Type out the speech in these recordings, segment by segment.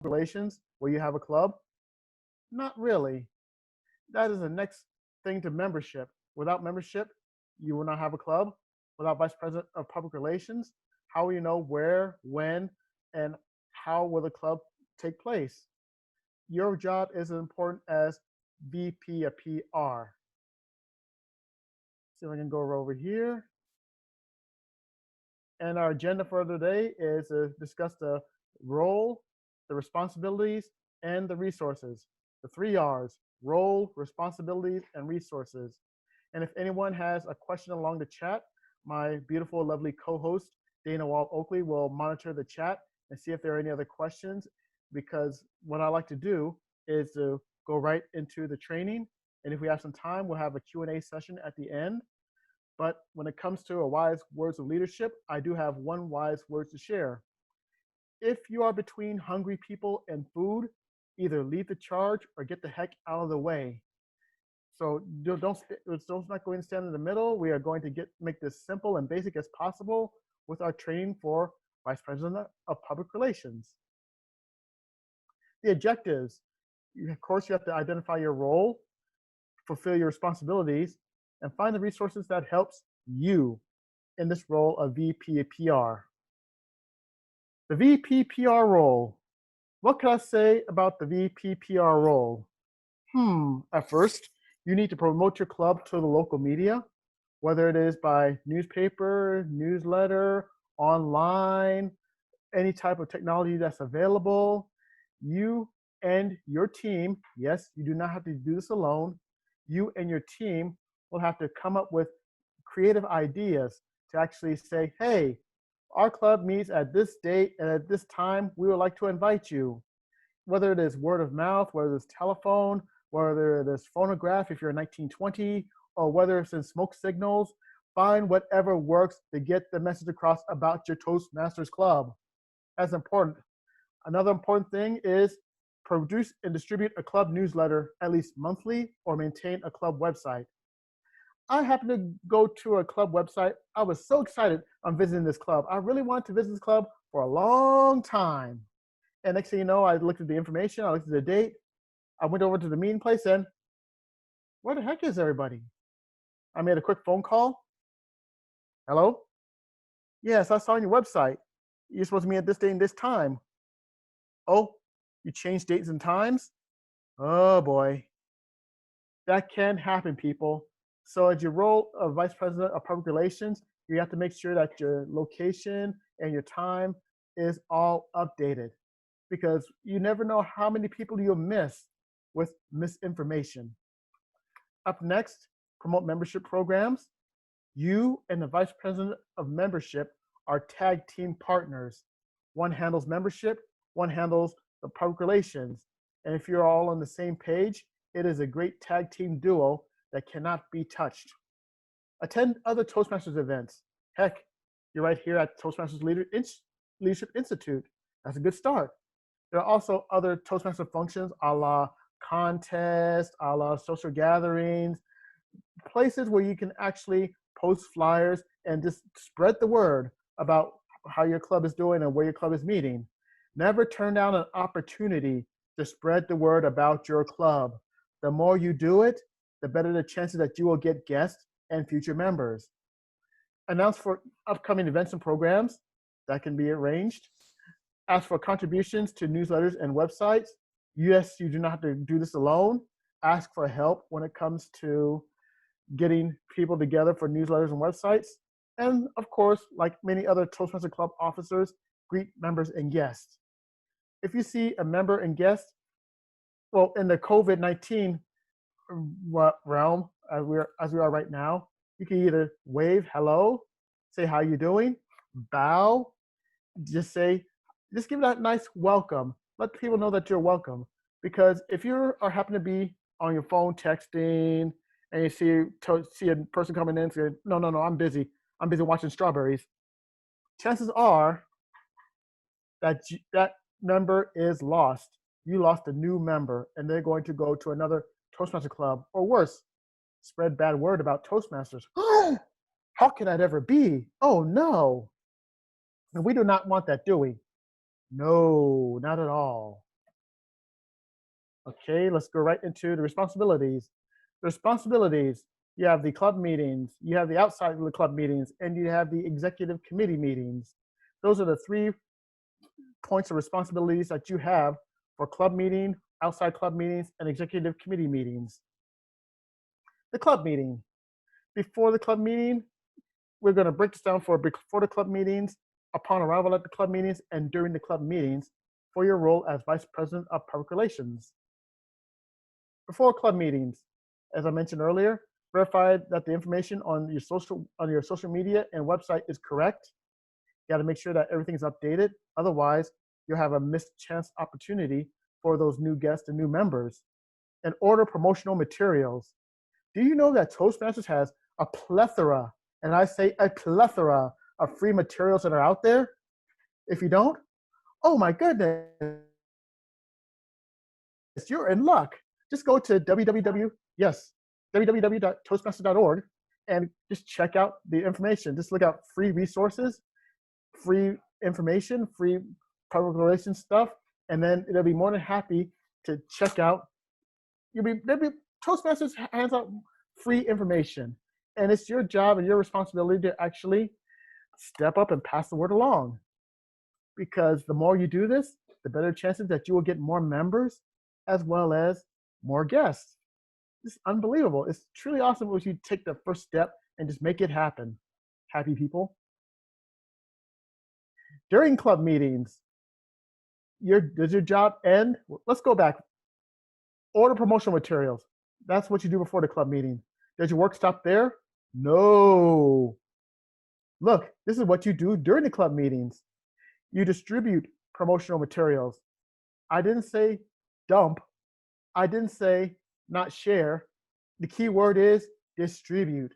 Relations, will you have a club? Not really. That is the next thing to membership. Without membership, you will not have a club. Without vice president of public relations, how will you know where, when, and how will the club take place? Your job is as important as VPPR. See if I can go over here. And our agenda for today is to discuss the role, the responsibilities, and the resources. The 3 R's: role, responsibilities, and resources. And if anyone has a question along the chat, my beautiful, lovely co-host, Dana Oakley, will monitor the chat and see if there are any other questions, because what I like to do is to go right into the training. And if we have some time, we'll have a Q&A session at the end. But when it comes to a wise words of leadership, I do have one wise word to share. If you are between hungry people and food, either lead the charge or get the heck out of the way. So don't not going to stand in the middle. We are going to make this simple and basic as possible with our training for Vice President of Public Relations. The objectives: of course, you have to identify your role, fulfill your responsibilities, and find the resources that helps you in this role of VPPR. The VPPR role. What can I say about the VPPR role? At first, you need to promote your club to the local media, whether it is by newspaper, newsletter, online, any type of technology that's available. You and your team, yes, you do not have to do this alone. You and your team will have to come up with creative ideas to actually say, hey, our club meets at this date and at this time, we would like to invite you. Whether it is word of mouth, whether it's telephone, whether it is phonograph if you're in 1920, or whether it's in smoke signals, find whatever works to get the message across about your Toastmasters Club. That's important. Another important thing is produce and distribute a club newsletter at least monthly, or maintain a club website. I happened to go to a club website. I was so excited on visiting this club. I really wanted to visit this club for a long time. And next thing you know, I looked at the information, I looked at the date, I went over to the meeting place, and where the heck is everybody? I made a quick phone call. Hello? Yes, I saw on your website. You're supposed to meet at this date and this time. Oh, you changed dates and times? Oh boy. That can happen, people. So as your role of Vice President of Public Relations, you have to make sure that your location and your time is all updated, because you never know how many people you'll miss with misinformation. Up next, promote membership programs. You and the Vice President of Membership are tag team partners. One handles membership, one handles the public relations. And if you're all on the same page, it is a great tag team duo that cannot be touched. Attend other Toastmasters events. Heck, you're right here at Toastmasters Leadership Institute. That's a good start. There are also other Toastmaster functions, a la contests, a la social gatherings, places where you can actually post flyers and just spread the word about how your club is doing and where your club is meeting. Never turn down an opportunity to spread the word about your club. The more you do it, the better the chances that you will get guests and future members. Announce for upcoming events and programs that can be arranged. Ask for contributions to newsletters and websites. Yes, you do not have to do this alone. Ask for help when it comes to getting people together for newsletters and websites. And of course, like many other Toastmaster Club officers, greet members and guests. If you see a member and guest, well, in the COVID-19 realm, as we are right now, you can either wave hello, say how you doing, bow, just give that nice welcome. Let people know that you're welcome. Because if you happen to be on your phone texting and you see a person coming in and say, no, I'm busy watching strawberries, chances are that that member is lost. You lost a new member, and they're going to go to another Toastmaster club, or worse, spread bad word about Toastmasters. How can that ever be? Oh no. And we do not want that, do we? No, not at all. Okay, let's go right into the responsibilities. The responsibilities, you have the club meetings, you have the outside of the club meetings, and you have the executive committee meetings. Those are the 3 points of responsibilities that you have for club meeting, outside club meetings, and executive committee meetings. The club meeting. Before the club meeting, we're going to break this down for before the club meetings, upon arrival at the club meetings, and during the club meetings for your role as Vice President of Public Relations. Before club meetings, as I mentioned earlier, verify that the information on your social media and website is correct. You got to make sure that everything is updated. Otherwise, you'll have a missed chance opportunity for those new guests and new members. And order promotional materials. Do you know that Toastmasters has a plethora, and I say a plethora, of free materials that are out there? If you don't, oh my goodness, you're in luck. Just go to www.toastmasters.org and just check out the information. Just look out free resources, free information, free public relations stuff, and then they'll be more than happy to check out. Toastmasters hands out free information, and it's your job and your responsibility to actually step up and pass the word along. Because the more you do this, the better chances that you will get more members as well as more guests. It's unbelievable. It's truly awesome when you take the first step and just make it happen. Happy people. During club meetings, does your job end? Let's go back. Order promotional materials. That's what you do before the club meeting. Does your work stop there? No. Look, this is what you do during the club meetings. You distribute promotional materials. I didn't say dump. I didn't say not share. The key word is distribute.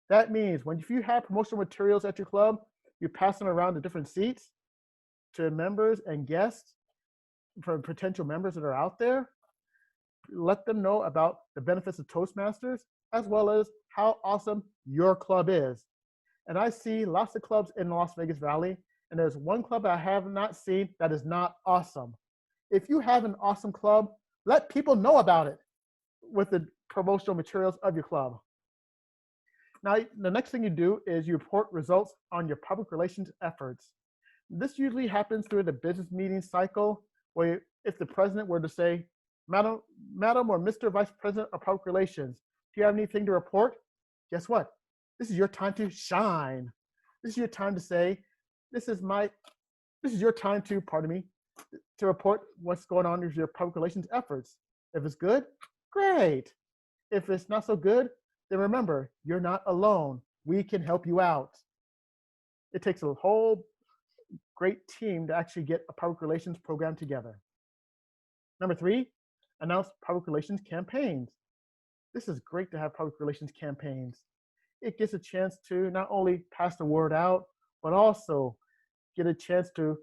That means if you have promotional materials at your club, you pass them around to different seats to members and guests, for potential members that are out there. Let them know about the benefits of Toastmasters, as well as how awesome your club is. And I see lots of clubs in the Las Vegas Valley, and there's one club I have not seen that is not awesome. If you have an awesome club, let people know about it with the promotional materials of your club. Now, the next thing you do is you report results on your public relations efforts. This usually happens through the business meeting cycle, where if the president were to say, Madam or Mr. Vice President of Public Relations, do you have anything to report? Guess what? This is your time to shine. This is your time to say, this is your time to, to report what's going on with your public relations efforts. If it's good, great. If it's not so good, then remember, you're not alone. We can help you out. It takes a whole great team to actually get a public relations program together. Number 3, announce public relations campaigns. This is great to have public relations campaigns. It gives a chance to not only pass the word out, but also get a chance to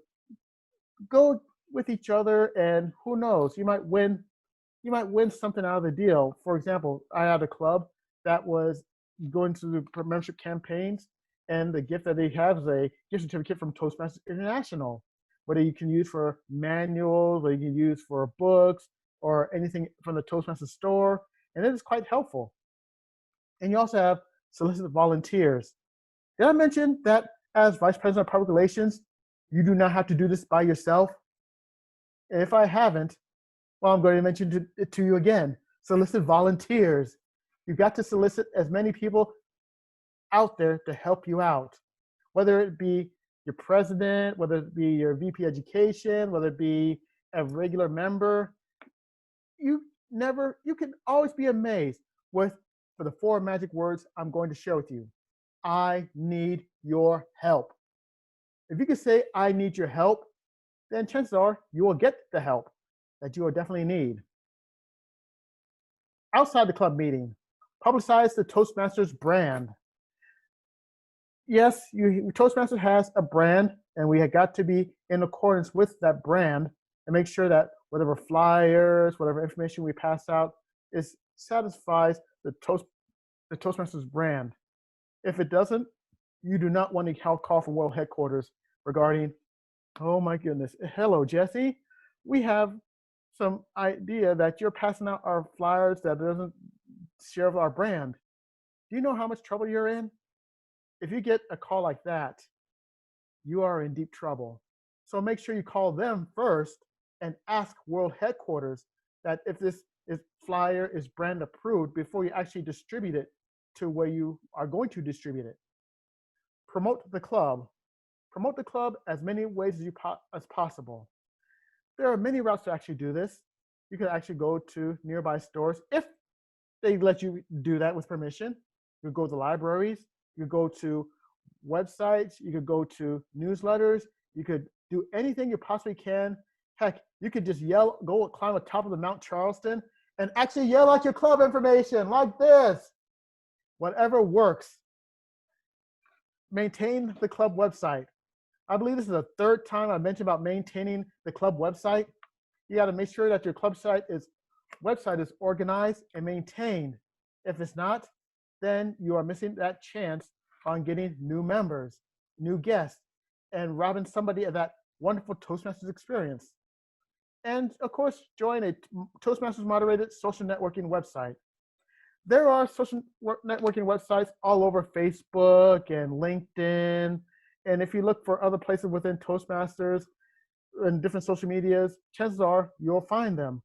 go with each other, and who knows, you might win something out of the deal. For example, I had a club that was going through the membership campaigns, and the gift that they have is a gift certificate from Toastmasters International, whether you can use for manuals, whether you can use for books, or anything from the Toastmasters store, and it is quite helpful. And you also have solicit volunteers. Did I mention that as Vice President of Public Relations, you do not have to do this by yourself? And if I haven't, well, I'm going to mention it to you again. Solicit volunteers. You've got to solicit as many people out there to help you out, whether it be your president, whether it be your VP education, whether it be a regular member. You can always be amazed for the 4 magic words I'm going to share with you. I need your help. If you can say, I need your help, then chances are you will get the help that you will definitely need. Outside the club meeting, publicize the Toastmasters brand. Yes, Toastmasters has a brand, and we have got to be in accordance with that brand and make sure that whatever flyers, whatever information we pass out satisfies the Toastmasters brand. If it doesn't, you do not want to call from world headquarters regarding, oh my goodness, hello, Jesse. We have some idea that you're passing out our flyers that doesn't share with our brand. Do you know how much trouble you're in? If you get a call like that, you are in deep trouble. So make sure you call them first and ask world headquarters that if this flyer is brand approved before you actually distribute it to where you are going to distribute it. Promote the club. Promote the club as many ways as possible. There are many routes to actually do this. You can actually go to nearby stores if they let you do that with permission. You could go to libraries. You could go to websites. You could go to newsletters. You could do anything you possibly can. Heck, you could just yell, go climb the top of the Mount Charleston and actually yell out your club information like this. Whatever works. Maintain the club website. I believe this is the third time I mentioned about maintaining the club website. You got to make sure that your club website is organized and maintained. If it's not, then you are missing that chance on getting new members, new guests, and robbing somebody of that wonderful Toastmasters experience. And of course, join a Toastmasters moderated social networking website. There are social networking websites all over Facebook and LinkedIn. And if you look for other places within Toastmasters and different social medias, chances are you'll find them.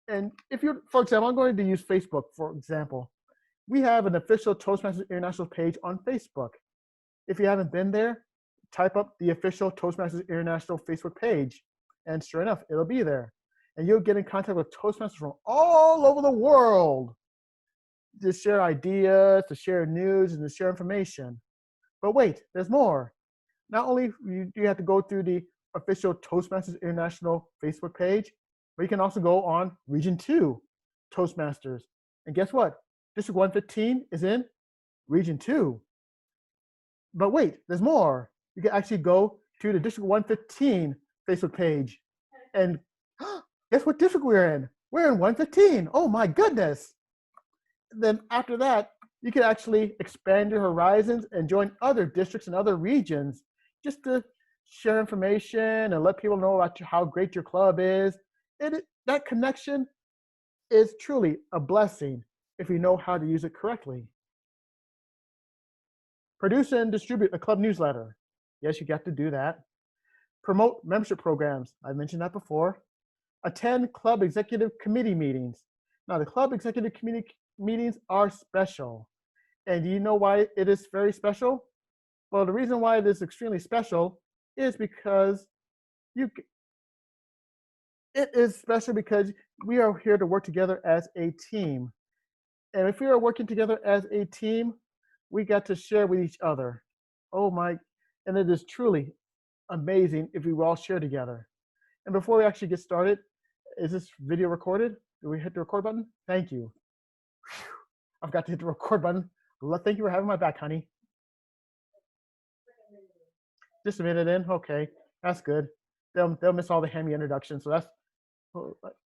And if you're, for example, I'm going to use Facebook, for example. We have an official Toastmasters International page on Facebook. If you haven't been there, type up the official Toastmasters International Facebook page. And sure enough, it'll be there. And you'll get in contact with Toastmasters from all over the world to share ideas, to share news, and to share information. But wait, there's more. Not only do you have to go through the official Toastmasters International Facebook page, but you can also go on Region 2 Toastmasters. And guess what? District 115 is in Region 2. But wait, there's more. You can actually go to the District 115 Facebook page. And guess what district we're in? We're in 115. Oh my goodness. Then after that, you can actually expand your horizons and join other districts and other regions just to share information and let people know about how great your club is. That connection is truly a blessing if you know how to use it correctly. Produce and distribute a club newsletter. Yes, you got to do that. Promote membership programs. I mentioned that before. Attend club executive committee meetings. Now, the club executive committee meetings are special. And do you know why it is very special? Well, the reason why it is extremely special is because it is special because we are here to work together as a team. And if we are working together as a team, we got to share with each other. Oh my, and it is truly amazing if we all share together. And before we actually get started, is this video recorded? Do we hit the record button? Thank you. Whew. I've got to hit the record button. Thank you for having my back, honey. Just a minute in? Okay, that's good. They'll miss all the Hemi introduction. So that's,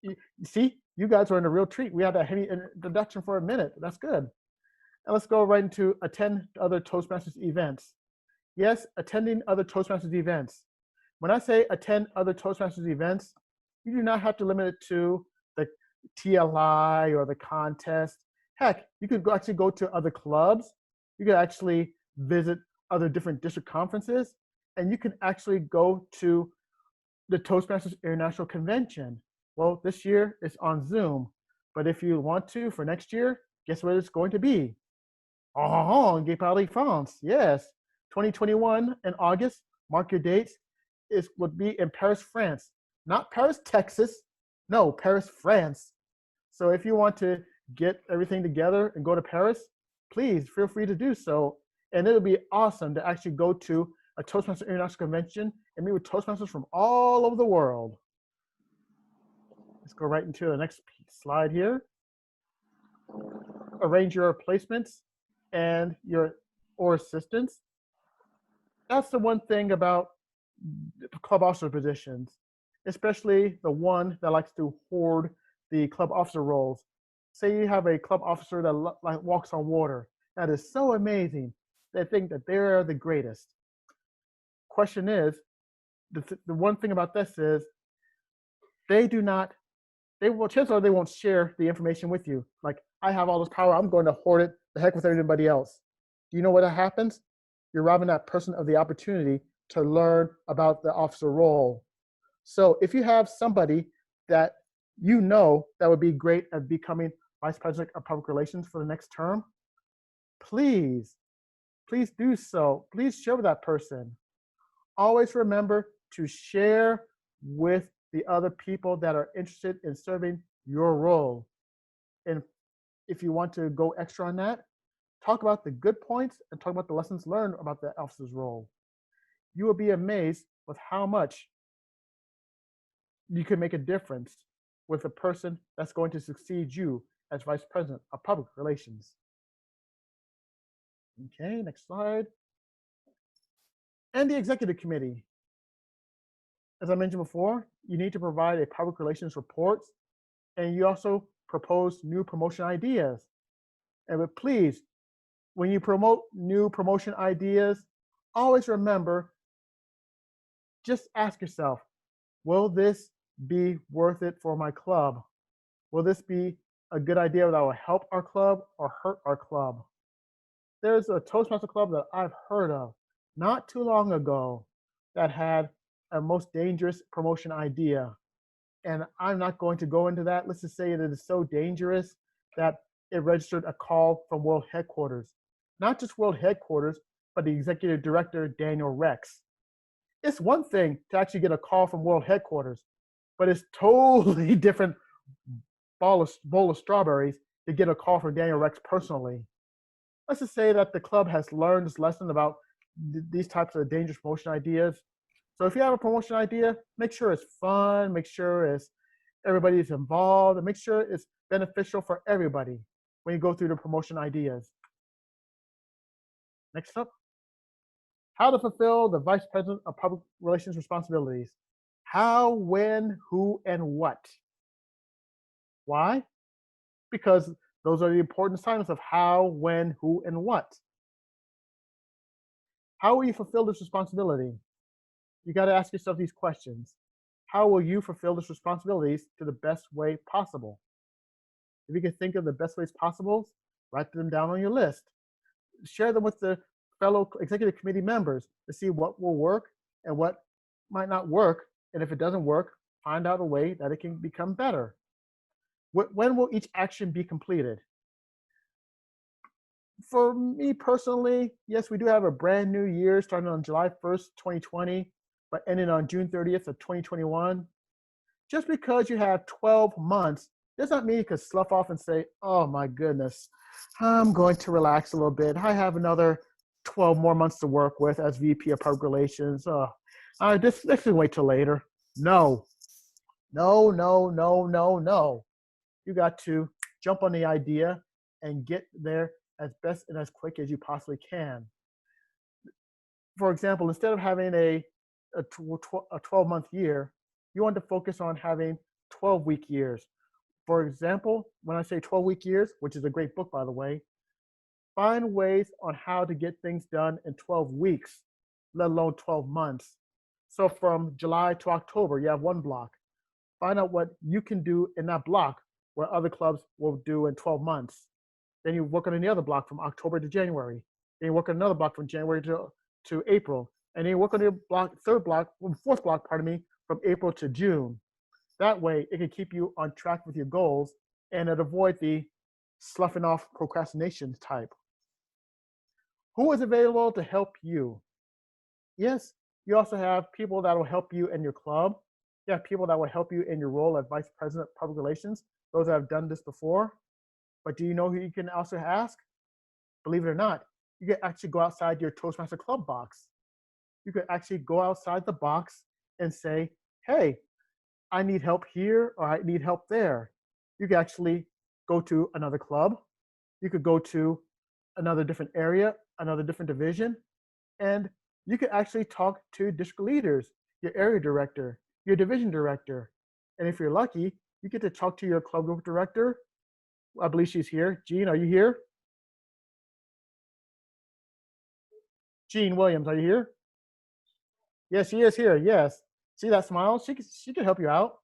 you see, you guys are in a real treat. We had that Hemi introduction for a minute. That's good. And let's go right into attend other Toastmasters events. Yes, attending other Toastmasters events. When I say attend other Toastmasters events, you do not have to limit it to the TLI or the contest. Heck, you could actually go to other clubs. You could actually visit other different district conferences, and you can actually go to the Toastmasters International Convention. Well, this year it's on Zoom, but if you want to for next year, guess what it's going to be? En Paris, France. Yes, 2021 in August. Mark your dates. It would be in Paris, France. Not Paris, Texas. No, Paris, France. So if you want to get everything together and go to Paris, please feel free to do so. And it'll be awesome to actually go to a Toastmasters International Convention and meet with Toastmasters from all over the world. Let's go right into the next slide here. Arrange your placements and or assistants. That's the one thing about club officer positions, especially the one that likes to hoard the club officer roles. Say you have a club officer that walks on water. That is so amazing. They think that they're the greatest. Question is, the one thing about this is they do not chances are they won't share the information with you. Like, I have all this power, I'm going to hoard it the heck with everybody else. Do you know what happens? You're robbing that person of the opportunity to learn about the officer role. So if you have somebody that you know that would be great at becoming vice president of public relations for the next term, please, please do so. Please share with that person. Always remember to share with the other people that are interested in serving your role. And if you want to go extra on that, talk about the good points and talk about the lessons learned about the officer's role. You will be amazed with how much you can make a difference with a person that's going to succeed you as vice president of public relations. Okay, next slide. And the executive committee. As I mentioned before, you need to provide a public relations report, and you also propose new promotion ideas. And but please, when you promote new promotion ideas, always remember, just ask yourself, will this be worth it for my club? Will this be a good idea that will help our club or hurt our club? There's a Toastmaster club that I've heard of not too long ago that had a most dangerous promotion idea. And I'm not going to go into that. Let's just say that it is so dangerous that it registered a call from World Headquarters. Not just World Headquarters, but the executive director, Daniel Rex. It's one thing to actually get a call from World Headquarters, but it's totally different bowl of strawberries to get a call from Daniel Rex personally. Let's just say that the club has learned this lesson about these types of dangerous promotion ideas. So if you have a promotion idea, make sure it's fun, make sure everybody is involved, and make sure it's beneficial for everybody when you go through the promotion ideas. Next up, how to fulfill the vice president of public relations responsibilities. How, when, who, and what. Why? Because those are the important assignments of how, when, who, and what. How will you fulfill this responsibility? You got to ask yourself these questions. How will you fulfill these responsibilities to the best way possible? If you can think of the best ways possible, write them down on your list. Share them with the fellow executive committee members to see what will work and what might not work. And if it doesn't work, find out a way that it can become better. When will each action be completed? For me personally, yes, we do have a brand new year starting on July 1st, 2020, but ending on June 30th of 2021. Just because you have 12 months does not mean you can slough off and say, oh my goodness, I'm going to relax a little bit. I have another 12 more months to work with as VP of Public Relations. This can wait till later. No. You got to jump on the idea and get there as best and as quick as you possibly can. For example, instead of having a 12-month year, you want to focus on having 12-week years. For example, when I say 12-week years, which is a great book, by the way, find ways on how to get things done in 12 weeks, let alone 12 months. So from July to October, you have one block. Find out what you can do in that block what other clubs will do in 12 months. Then you work on any other block from October to January. Then you work on another block from January to April. And then you work on your fourth block, from April to June. That way, it can keep you on track with your goals and it avoid the sloughing off procrastination type. Who is available to help you? Yes, you also have people that will help you in your club. You have people that will help you in your role as Vice President of Public Relations, those that have done this before. But do you know who you can also ask? Believe it or not, you can actually go outside your Toastmaster Club box. You could actually go outside the box and say, hey, I need help here or I need help there. You could actually go to another club. You could go to another different area, another different division, and you could actually talk to district leaders, your area director, your division director. And if you're lucky, you get to talk to your club group director. I believe she's here. Jean, are you here? Jean Williams, are you here? Yes, she is here. Yes. See that smile? She can help you out.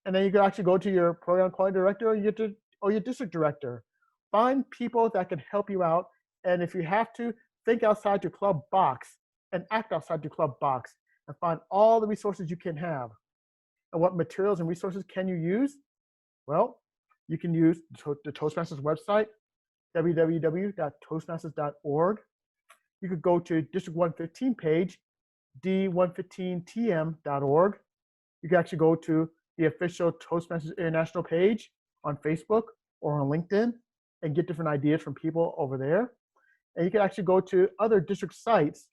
And then you can actually go to your program quality director or your district director. Find people that can help you out. And if you have to, think outside your club box and act outside your club box and find all the resources you can have. And what materials and resources can you use? Well, you can use the Toastmasters website, www.toastmasters.org. You could go to District 115 page, d115tm.org. You can actually go to the official Toastmasters International page on Facebook or on LinkedIn and get different ideas from people over there. And you can actually go to other district sites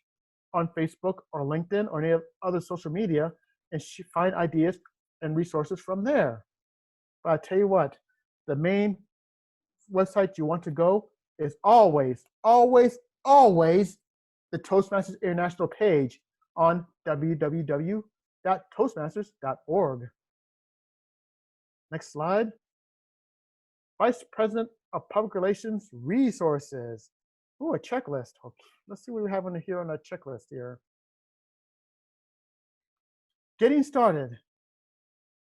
on Facebook or LinkedIn or any other social media and find ideas and resources from there. But I tell you what, the main website you want to go is always, always, always the Toastmasters International page on www.toastmasters.org. Next slide. Vice President of Public Relations Resources. Ooh, a checklist. Okay, let's see what we have on here on our checklist here. Getting started.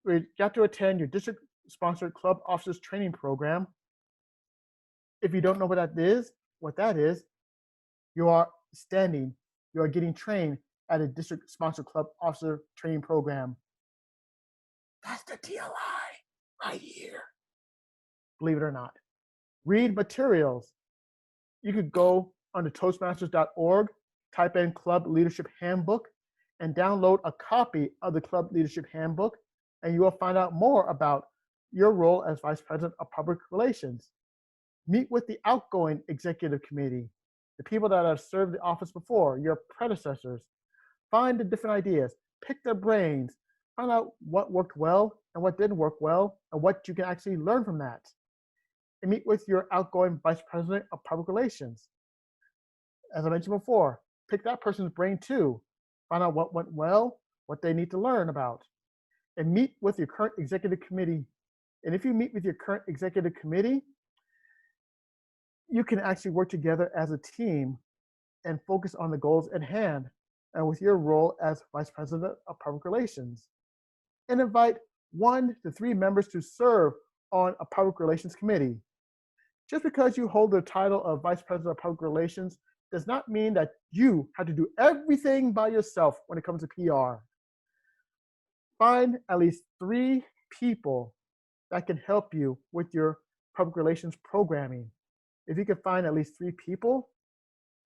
We got to attend your district-sponsored club officers training program. If you don't know what that is, you are getting trained at a district-sponsored club officer training program. That's the DLI right here. Believe it or not. Read materials. You could go onto Toastmasters.org, type in Club Leadership Handbook, and download a copy of the Club Leadership Handbook, and you will find out more about your role as Vice President of Public Relations. Meet with the outgoing executive committee, the people that have served the office before, your predecessors. Find the different ideas, pick their brains, find out what worked well and what didn't work well, and what you can actually learn from that. And meet with your outgoing Vice President of Public Relations. As I mentioned before, pick that person's brain too. Find out what went well, what they need to learn about. And meet with your current executive committee. And if you meet with your current executive committee, you can actually work together as a team and focus on the goals at hand and with your role as Vice President of Public Relations. And invite 1 to 3 members to serve on a public relations committee. Just because you hold the title of Vice President of Public Relations does not mean that you have to do everything by yourself when it comes to PR. Find at least 3 people that can help you with your public relations programming. If you can find at least 3 people,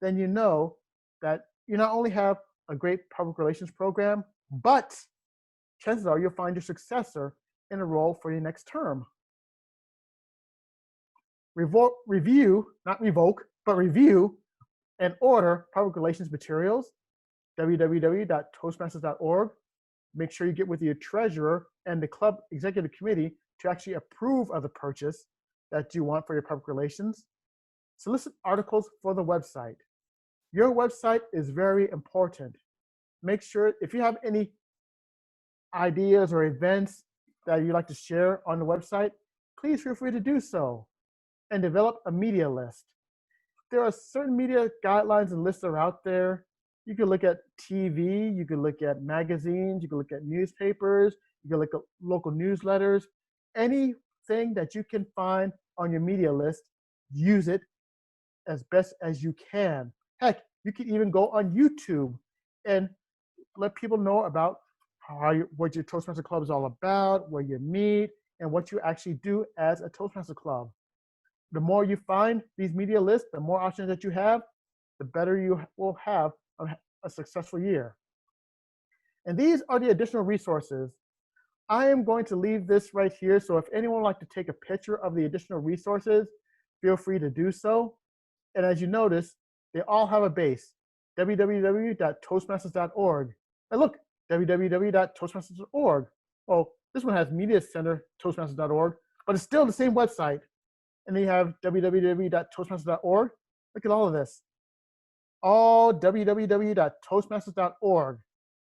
then you know that you not only have a great public relations program, but chances are you'll find your successor in a role for your next term. Review, not revoke, but review and order public relations materials, www.toastmasters.org. Make sure you get with your treasurer and the club executive committee to actually approve of the purchase that you want for your public relations. Solicit articles for the website. Your website is very important. Make sure if you have any ideas or events that you'd like to share on the website, please feel free to do so. And develop a media list. There are certain media guidelines and lists that are out there. You can look at TV, you can look at magazines, you can look at newspapers, you can look at local newsletters. Anything that you can find on your media list, use it as best as you can. Heck, you can even go on YouTube and let people know about what your Toastmaster Club is all about, where you meet, and what you actually do as a Toastmaster Club. The more you find these media lists, the more options that you have, the better you will have a successful year. And these are the additional resources. I am going to leave this right here, so if anyone would like to take a picture of the additional resources, feel free to do so. And as you notice, they all have a base, www.toastmasters.org. And look, www.toastmasters.org. Well, this one has Media Center, toastmasters.org, but it's still the same website. And then you have www.toastmasters.org. Look at all of this. All www.toastmasters.org.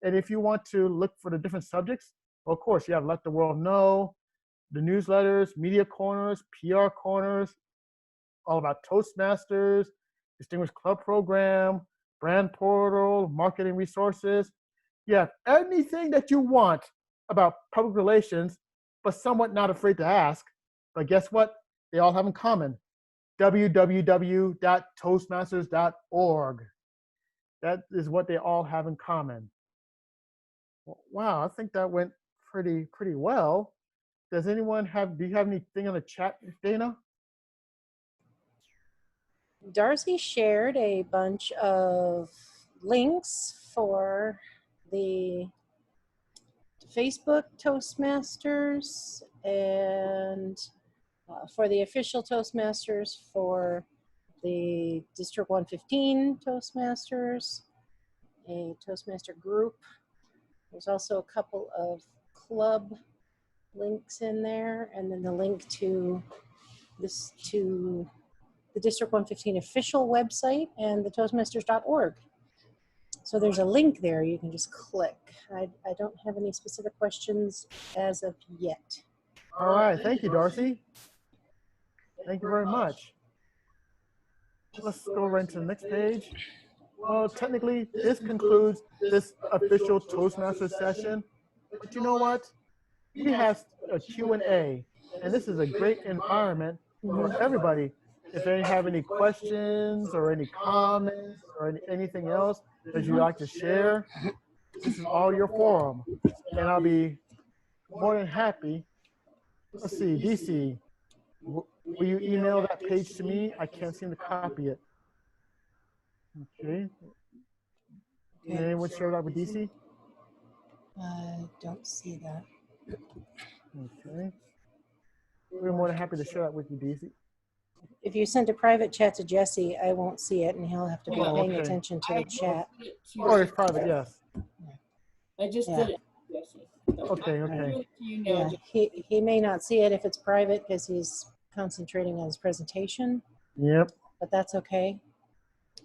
And if you want to look for the different subjects, well, of course, you have Let the World Know, the newsletters, media corners, PR corners, all about Toastmasters, Distinguished Club Program, Brand Portal, Marketing Resources. You have anything that you want about public relations, but somewhat not afraid to ask. But guess what? They all have in common. www.toastmasters.org. That is what they all have in common. Wow, I think that went pretty well. Does anyone have? Do you have anything on the chat, Dana? Darcy shared a bunch of links for the Facebook Toastmasters and for the official Toastmasters, for the District 115 Toastmasters, a Toastmaster group. There's also a couple of club links in there, and then the link to this to the District 115 official website and the Toastmasters.org. So there's a link there you can just click. I don't have any specific questions as of yet. All right, thank you, Darcy. Thank you very much. Let's go right to the next page. Well, technically, this concludes this official Toastmaster session. But you know what? We have a Q&A, and this is a great environment for everybody. If they have any questions or any comments or anything else that you'd like to share, this is all your forum. And I'll be more than happy. Let's see, DC, will you email that page to me? I can't seem to copy it. Okay. Can anyone share that with DC? Don't see that. Okay. We're more than happy to share that with you, DC. If you send a private chat to Jesse, I won't see it, and he'll have to be paying attention to the chat. Oh, it's private, yes. I just did it, Jesse. Okay. Yeah, he may not see it if it's private because he's concentrating on his presentation. Yep. But that's okay.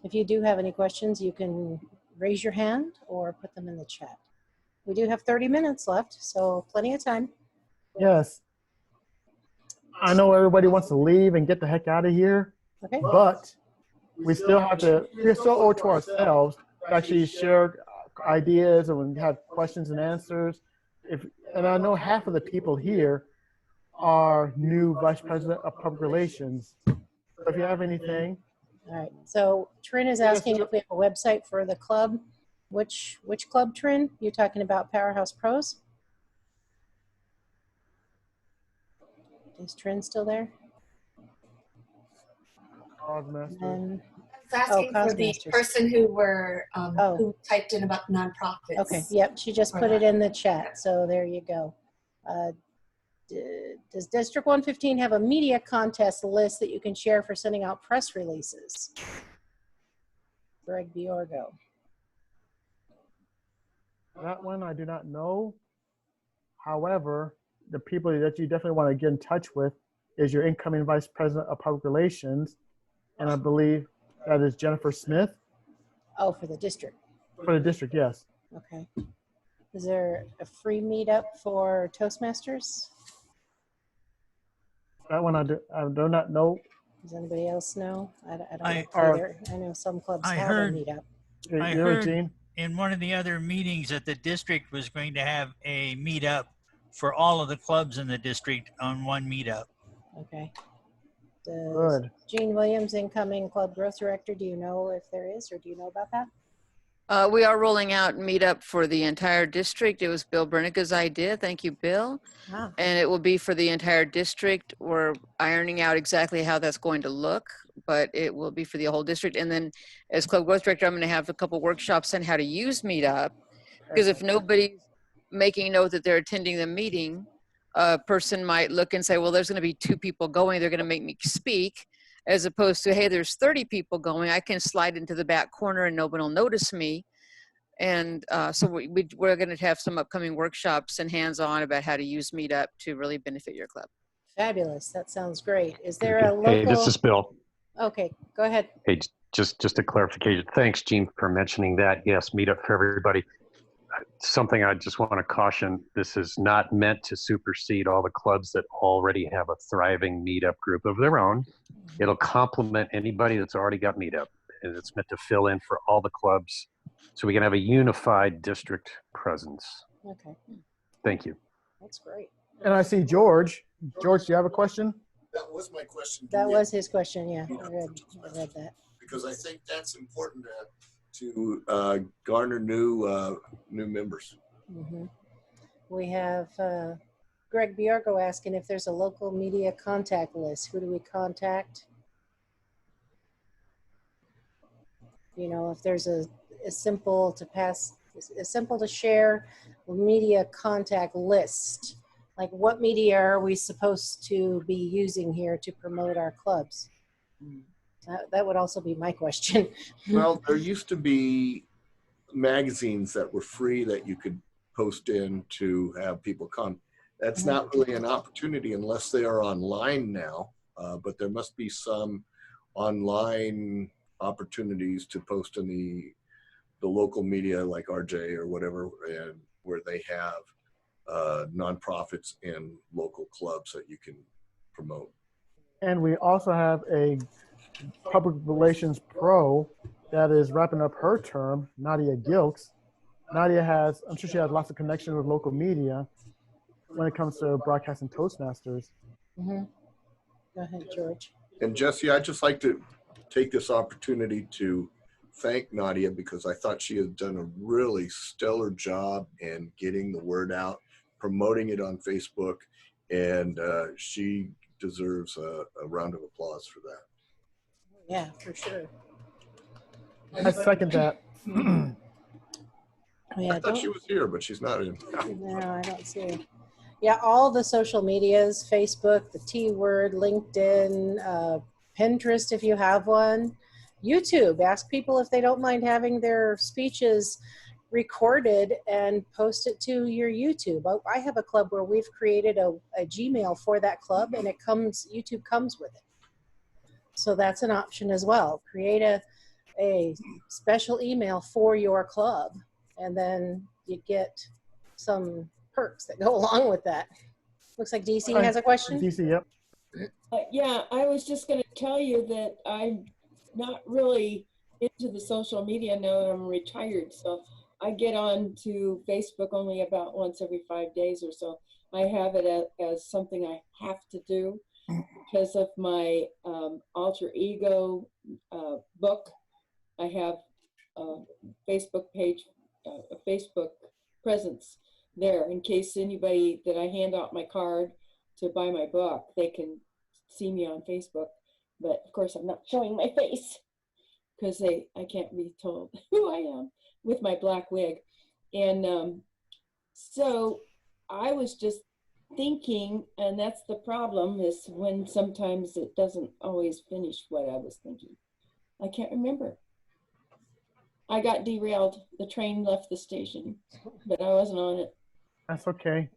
If you do have any questions, you can raise your hand or put them in the chat. We do have 30 minutes left, so plenty of time. Yes. I know everybody wants to leave and get the heck out of here, Okay. but we still owe it to ourselves to actually share ideas and when we have questions and answers. And I know half of the people here are new Vice President of Public Relations. So if you have anything. All right. So Trin is asking if we have a website for the club. Which club, Trin? You're talking about Powerhouse Pros? Is Trin still there? Cosmaster. Asking for the person who typed in about nonprofits. Okay, yep, she just put it in the chat, so there you go. Does District 115 have a media contest list that you can share for sending out press releases? Greg Biorgo. That one I do not know. However, the people that you definitely want to get in touch with is your incoming Vice President of Public Relations, and I believe that is Jennifer Smith. Oh, for the district. For the district, yes. Okay. Is there a free meetup for Toastmasters? That one I do not know. Does anybody else know? I don't know I know some clubs I have heard- a meetup. I heard in one of the other meetings that the district was going to have a meetup for all of the clubs in the district on one meetup. Okay. Good. Gene Williams, incoming club growth director, do you know if there is, or do you know about that? We are rolling out meetup for the entire district. It was Bill Bernica's idea. Thank you, Bill. Ah. And it will be for the entire district. We're ironing out exactly how that's going to look, but it will be for the whole district. And then as club growth director, I'm going to have a couple workshops on how to use meetup, because if nobody's making note that they're attending the meeting, a person might look and say, well, there's going to be 2 people going. They're going to make me speak, as opposed to, hey, there's 30 people going. I can slide into the back corner and no one will notice me. And so we're going to have some upcoming workshops and hands-on about how to use meetup to really benefit your club. Fabulous. That sounds great. Is there a local? Hey, this is Bill. Okay, go ahead. Hey, just a clarification. Thanks, Gene, for mentioning that. Yes, meetup for everybody. Something I just want to caution, this is not meant to supersede all the clubs that already have a thriving meetup group of their own. It'll complement anybody that's already got meetup, and it's meant to fill in for all the clubs so we can have a unified district presence. Okay. Thank you. That's great. And I see George. George, do you have a question? That was my question. That was his question, yeah. I read that. Because I think that's important to garner new members. Mm-hmm. We have Greg Biargo asking if there's a local media contact list. Who do we contact? You know, if there's a simple to share media contact list, like what media are we supposed to be using here to promote our clubs? That would also be my question. Well, there used to be magazines that were free that you could post in to have people come. That's not really an opportunity unless they are online now, but there must be some online opportunities to post in the local media like RJ or whatever, and where they have nonprofits and local clubs that you can promote. And we also have a public relations pro that is wrapping up her term, Nadia Gilks. Nadia has, I'm sure she has lots of connections with local media when it comes to broadcasting Toastmasters. Mm-hmm. Go ahead, George. And Jesse, I'd just like to take this opportunity to thank Nadia, because I thought she has done a really stellar job in getting the word out, promoting it on Facebook, and she deserves a round of applause for that. Yeah, for sure. I second that. Yeah, I thought she was here, but she's not in. No, I don't see her. Yeah, all the social medias, Facebook, the T word, LinkedIn, Pinterest if you have one, YouTube. Ask people if they don't mind having their speeches recorded and post it to your YouTube. I have a club where we've created a Gmail for that club, and YouTube comes with it. So that's an option as well. Create a special email for your club, and then you get some perks that go along with that. Looks like DC has a question. DC, yep. Yeah, I was just going to tell you that I'm not really into the social media now that I'm retired. So I get on to Facebook only about once every 5 days or so. I have it as something I have to do because of my alter ego book. I have a Facebook page, a Facebook presence there in case anybody that I hand out my card to buy my book, they can see me on Facebook. But of course I'm not showing my face because I can't be told who I am with my black wig. And so I was just thinking, and that's the problem, is when sometimes it doesn't always finish what I was thinking. I can't remember. I got derailed. The train left the station, but I wasn't on it. That's okay.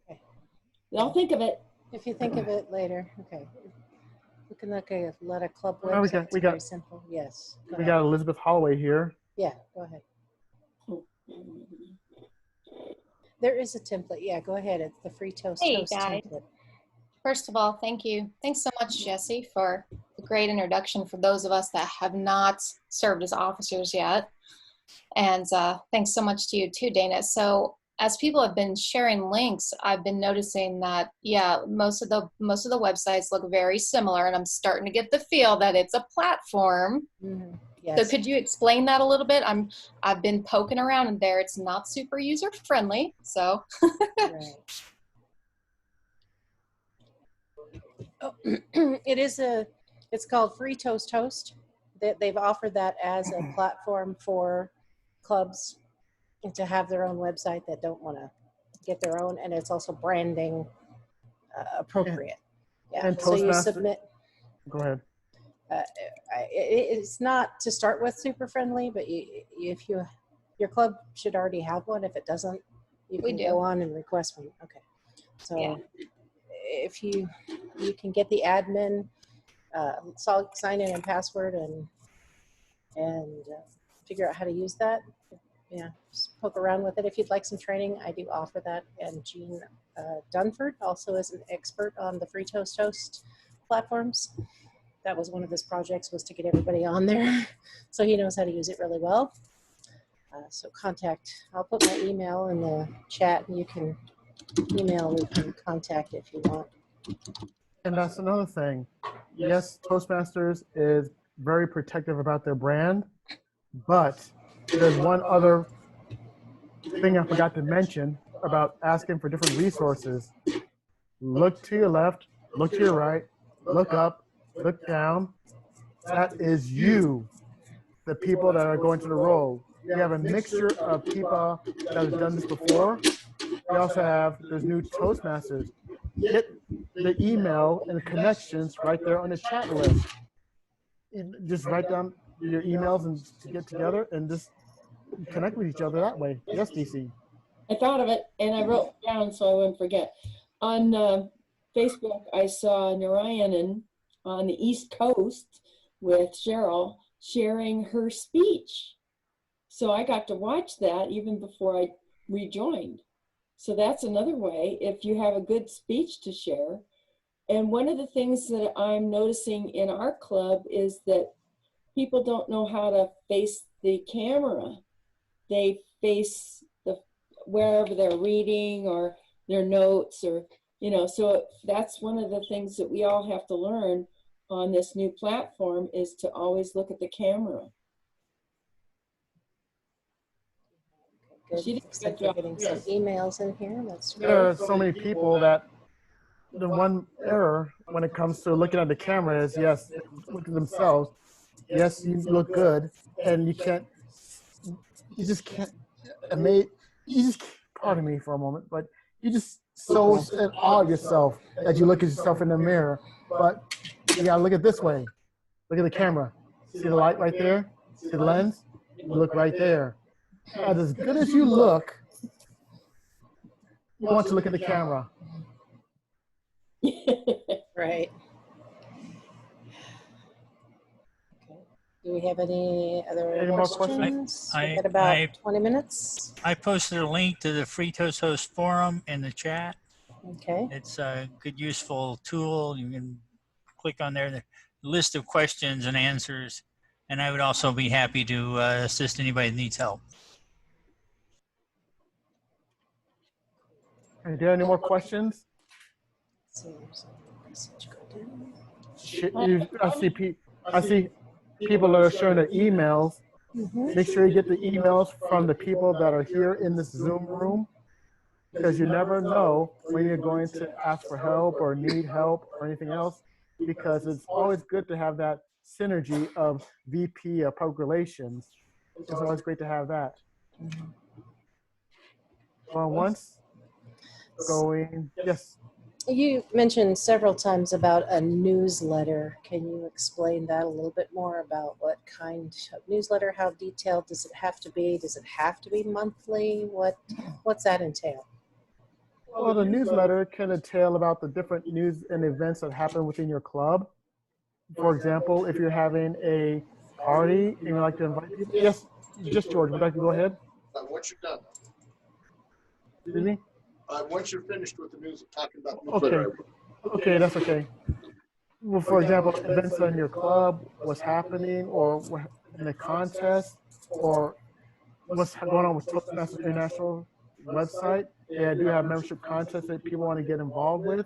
I'll think of it. If you think of it later, okay. We can look at let a club Well, website. we got very simple. Yes. we got Elizabeth Holloway here. Yeah, go ahead. There is a template. Yeah, go ahead. It's the free toast Hey, guys. template. First of all, thank you. Thanks so much, Jesse, for the great introduction for those of us that have not served as officers yet. And thanks so much to you too, Dana. So as people have been sharing links, I've been noticing that, yeah, most of the websites look very similar, and I'm starting to get the feel that it's a platform. Mm-hmm. Yes. So could you explain that a little bit? I've been poking around in there. It's not super user friendly. So. Right. Oh, it's called Free Toast Host. They've offered that as a platform for clubs to have their own website that don't want to get their own, and it's also branding appropriate. Yeah. And so you submit. Go ahead. It's not to start with super friendly, but if your club should already have one. If it doesn't, you can go on and request one. Okay. So yeah. If you can get the admin sign in and password and figure out how to use that. Yeah, just poke around with it. If you'd like some training, I do offer that. And Gene Dunford also is an expert on the Free Toast Host platforms. That was one of his projects, was to get everybody on there. So he knows how to use it really well. So I'll put my email in the chat, and you can email we can contact if you want. And that's another thing. Yes, Toastmasters is very protective about their brand, but there's one other thing I forgot to mention about asking for different resources. Look to your left, look to your right, look up, look down. That is you, the people that are going to the role. You have a mixture of people that have done this before. We also have, there's new Toastmasters. Get the email and connections right there on the chat list. Just write down your emails and to get together and just connect with each other that way. Yes, DC. I thought of it and I wrote it down so I wouldn't forget. On Facebook, I saw Narayanan on the East Coast with Cheryl sharing her speech. So I got to watch that even before I rejoined. So that's another way if you have a good speech to share. And one of the things that I'm noticing in our club is that people don't know how to face the camera. They face the wherever they're reading or their notes or, you know, so that's one of the things that we all have to learn on this new platform is to always look at the camera. Good. Looks like we're getting some emails in here. That's great. There are so many people that the one error when it comes to looking at the camera is, yes, look at themselves. Yes, you look good, and you just can't, pardon me for a moment, but you just so in awe of yourself that you look at yourself in the mirror. But you gotta look at this way. Look at the camera. See the light right there? See the lens? Look right there. And as good as you look, you want to look at the camera. Right. Okay. Do we have any other more questions? I- We've got about I- 20 minutes. I posted a link to the Free Toast Host forum in the chat. Okay. It's a good, useful tool. You can click on there, the list of questions and answers. And I would also be happy to assist anybody that needs help. Are there any more questions? So there's a message go down. I see people that are sharing their emails. Make sure you get the emails from the people that are here in this Zoom room, because you never know when you're going to ask for help or need help or anything else, because it's always good to have that synergy of VP of Public Relations. It's always great to have that. Going once, going, yes. You mentioned several times about a newsletter. Can you explain that a little bit more about what kind of newsletter? How detailed does it have to be? Does it have to be monthly? What's that entail? Well, the newsletter can entail about the different news and events that happen within your club. For example, if you're having a party and you'd like to invite people. Yes, just George, would you like to go ahead? Once you're done. Excuse me? Once you're finished with the news, talking about the Okay. Okay, that's okay. Well, for example, events in your club, what's happening, or in a contest, or what's going on with Toastmasters International website. They do have membership contests that people want to get involved with,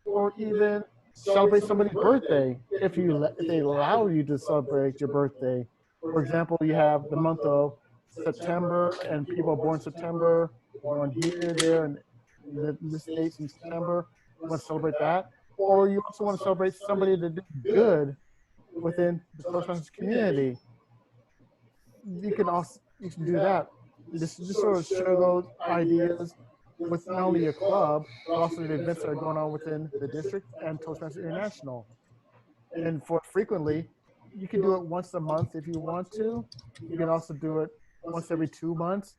or even celebrate somebody's birthday if they allow you to celebrate your birthday. For example, you have the month of September, and people born September, born here, there, and the states in September. You want to celebrate that, or you also want to celebrate somebody that did good within the Toastmasters community. You can do that. Just sort of share those ideas with not only your club, but also the events that are going on within the district and Toastmasters International. And for frequently, you can do it once a month if you want to. You can also do it once every 2 months.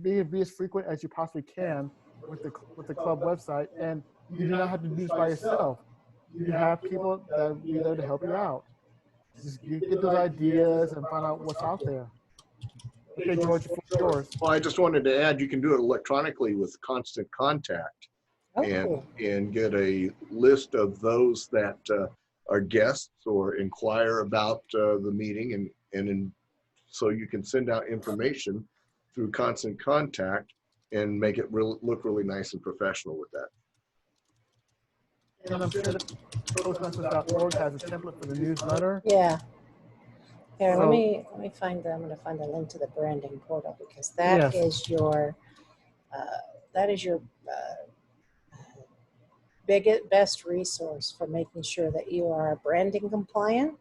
Be as frequent as you possibly can with the club website, and you do not have to do this by yourself. You have people that will be there to help you out. Just get those ideas and find out what's out there. Okay, George, the floor is yours. Well, I just wanted to add, you can do it electronically with Constant Contact, Oh, and cool. get a list of those that are guests or inquire about the meeting, and so you can send out information through Constant Contact, and make it look really nice and professional with that. And I'm sure that Toastmasters.org has a template for the newsletter. Yeah. Here, So- let me find I'm going to find the link to the branding portal, because that Yes. is your biggest best resource for making sure that you are branding compliant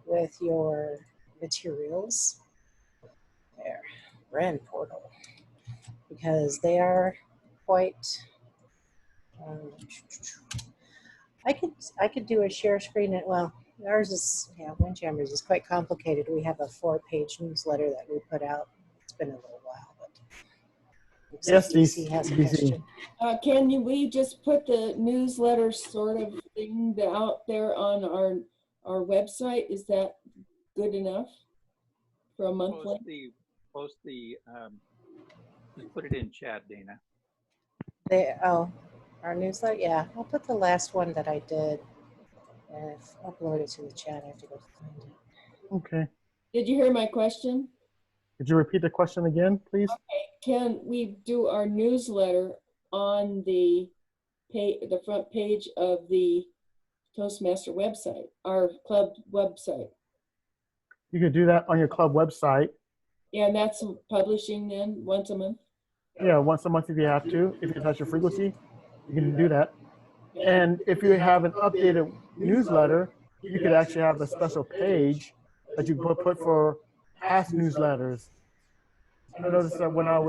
with your materials. There, brand portal, because they are quite. I could do a share screen. Well, ours is, Windjammers is quite complicated. We have a 4-page newsletter that we put out. It's been a little while, but looks Yes, like DC has a DC. question. We just put the newsletter sort of thing out there on our website? Is that good enough for a monthly? Just put it in chat, Dana. Our newsletter? Yeah, I'll put the last one that I did. Upload it to the chat. I have to go find it. Okay. Did you hear my question? Could you repeat the question again, please? Okay. Can we do our newsletter on the front page of the Toastmaster website, our club website? You could do that on your club website. Yeah, and that's publishing then once a month? Yeah, once a month if you have to. If that's your frequency, you can do that. And if you have an updated newsletter, you could actually have a special page that you put for past newsletters. I noticed that when I'm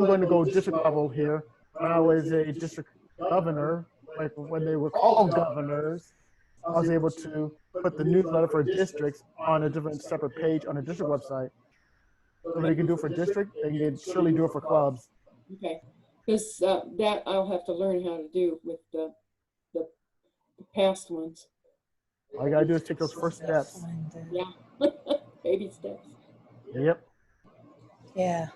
going to go district level here, when I was a district governor, like when they were called governors, I was able to put the newsletter for districts on a different separate page on a district website. So they can do it for district, they can surely do it for clubs. Okay, because that I'll have to learn how to do with the past ones. All you gotta do is take those first steps. Yeah, baby steps. Yep. Yeah.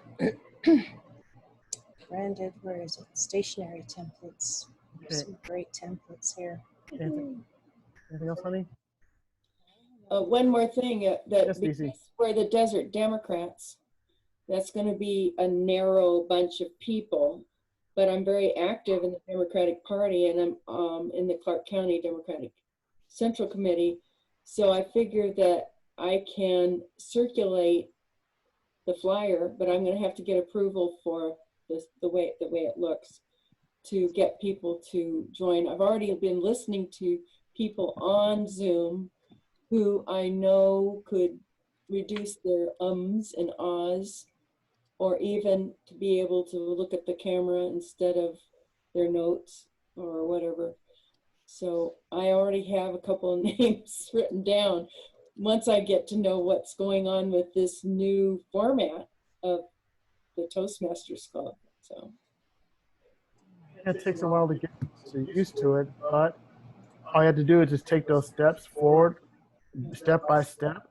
Branded, where is it? Stationary templates. There's some great templates here. Anything else, honey? One more thing, Yes, DC. where the Desert Democrats, that's going to be a narrow bunch of people, but I'm very active in the Democratic Party, and I'm in the Clark County Democratic Central Committee. So I figure that I can circulate the flyer, but I'm going to have to get approval for the way it looks to get people to join. I've already been listening to people on Zoom who I know could reduce their ums and ahs, or even to be able to look at the camera instead of their notes or whatever. So I already have a couple of names written down once I get to know what's going on with this new format of the Toastmasters Club. So It takes a while to get used to it, but all you have to do is just take those steps forward, step by step.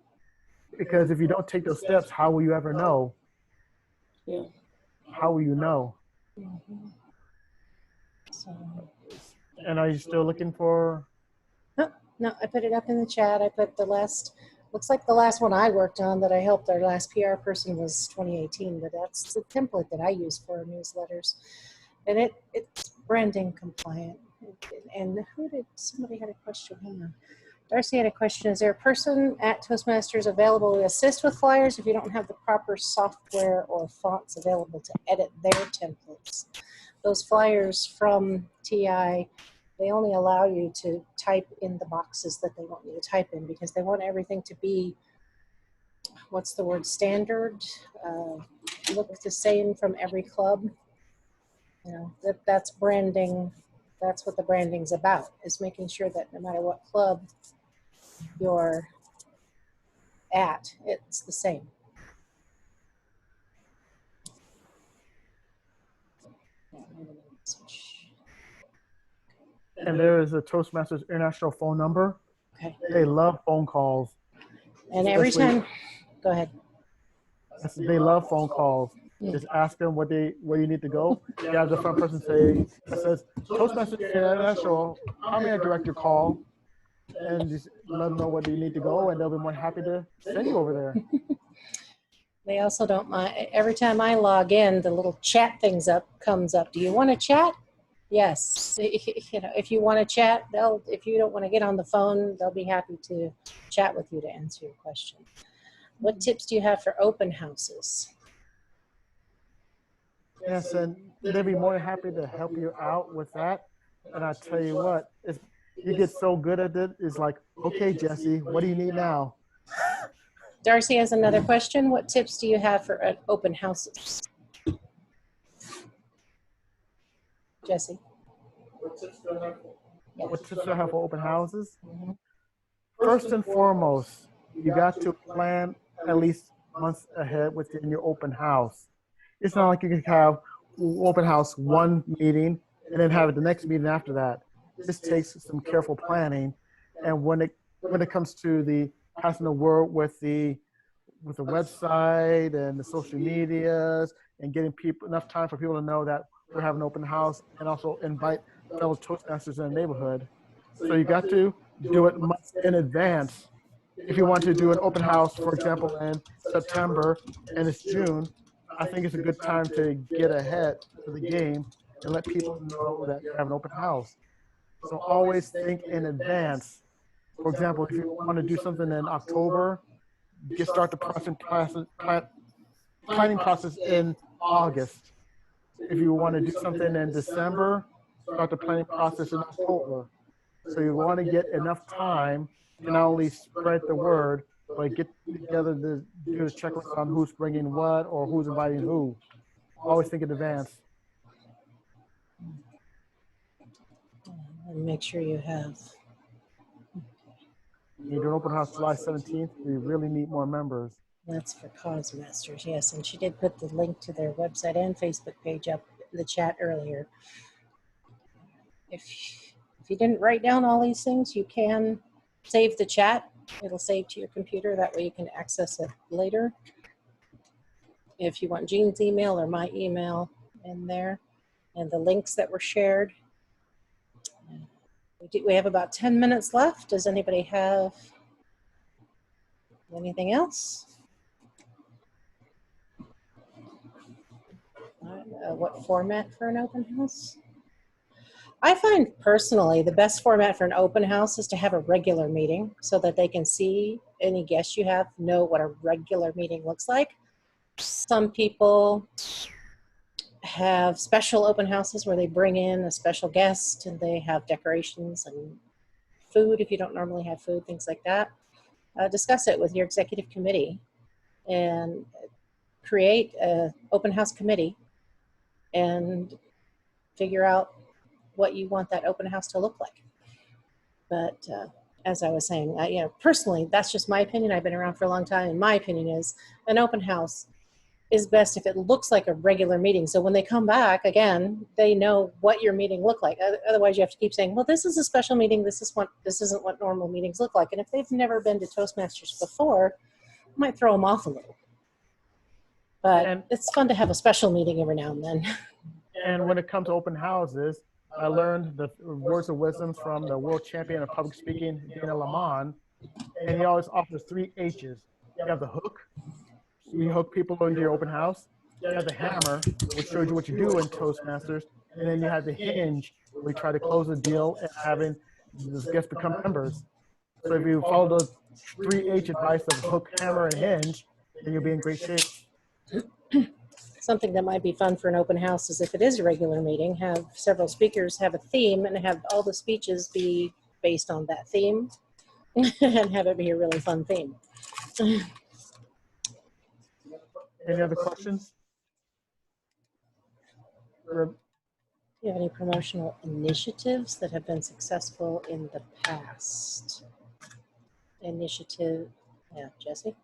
Because if you don't take those steps, how will you ever know? Yeah. How will you know? Mm-hmm. So, and are you still looking for? No, I put it up in the chat. I put looks like the last one I worked on that I helped our last PR person was 2018, but that's the template that I use for newsletters. And it's branding compliant. And somebody had a question, hang on. Darcy had a question, is there a person at Toastmasters available to assist with flyers if you don't have the proper software or fonts available to edit their templates? Those flyers from TI, they only allow you to type in the boxes that they want you to type in because they want everything to be, what's the word, standard, look the same from every club. You know, that's branding. That's what the branding's about, is making sure that no matter what club you're at, it's the same. And there is a Toastmasters International phone number. Okay. They love phone calls. And every time, go ahead. They love phone calls. Just ask them where you need to go. You have the front person that says, Toastmasters International, how may I direct your call? And just let them know where you need to go, and they'll be more happy to send you over there. They also don't mind. Every time I log in, the little chat comes up. Do you want to chat? Yes. You know, if you want to chat, if you don't want to get on the phone, they'll be happy to chat with you to answer your question. What tips do you have for open houses? Yes, and they'd be more than happy to help you out with that. And I tell you what, you get so good at it. It's like, okay, Jesse, what do you need now? Darcy has another question. What tips do you have for open houses? Jesse. What tips do I have for open houses? First and foremost, you got to plan at least months ahead within your open house. It's not like you can have open house one meeting and then have it the next meeting after that. This takes some careful planning. And when it comes to the passing the word with the website and the social medias and getting enough time for people to know that we're having an open house, and also invite fellow Toastmasters in the neighborhood. So you got to do it months in advance. If you want to do an open house, for example, in September and it's June, I think it's a good time to get ahead of the game and let people know that you have an open house. So always think in advance. For example, if you want to do something in October, start the planning process in August. If you want to do something in December, start the planning process in October. So you want to get enough time to not only spread the word, but get together to do a checklist on who's bringing what or who's inviting who. Always think in advance. And make sure you have. You do an open house July 17th, we really need more members. That's for Cause Masters, yes. And she did put the link to their website and Facebook page up in the chat earlier. If you didn't write down all these things, you can save the chat. It'll save to your computer. That way you can access it later. If you want Jean's email or my email in there and the links that were shared. We have about 10 minutes left. Does anybody have anything else? What format for an open house? I find personally the best format for an open house is to have a regular meeting so that they can see any guests you have, know what a regular meeting looks like. Some people have special open houses where they bring in a special guest and they have decorations and food if you don't normally have food, things like that. Discuss it with your executive committee and create an open house committee and figure out what you want that open house to look like. But as I was saying, personally, that's just my opinion. I've been around for a long time, and my opinion is an open house is best if it looks like a regular meeting. So when they come back again, they know what your meeting looked like. Otherwise, you have to keep saying, well, this is a special meeting. This isn't what normal meetings look like. And if they've never been to Toastmasters before, it might throw them off a little. But it's fun to have a special meeting every now and then. And when it comes to open houses, I learned the words of wisdom from the world champion of public speaking, Dana Lamont, and he always offers 3 H's. You have the hook, you hook people into your open house. You have the hammer, which shows you what you do in Toastmasters, and then you have the hinge, where you try to close a deal and having the guests become members. So if you follow those 3 H advice of hook, hammer, and hinge, then you'll be in great shape. Something that might be fun for an open house is if it is a regular meeting, have several speakers have a theme and have all the speeches be based on that theme and have it be a really fun theme. Any other questions? Do you have any promotional initiatives that have been successful in the past? Jesse?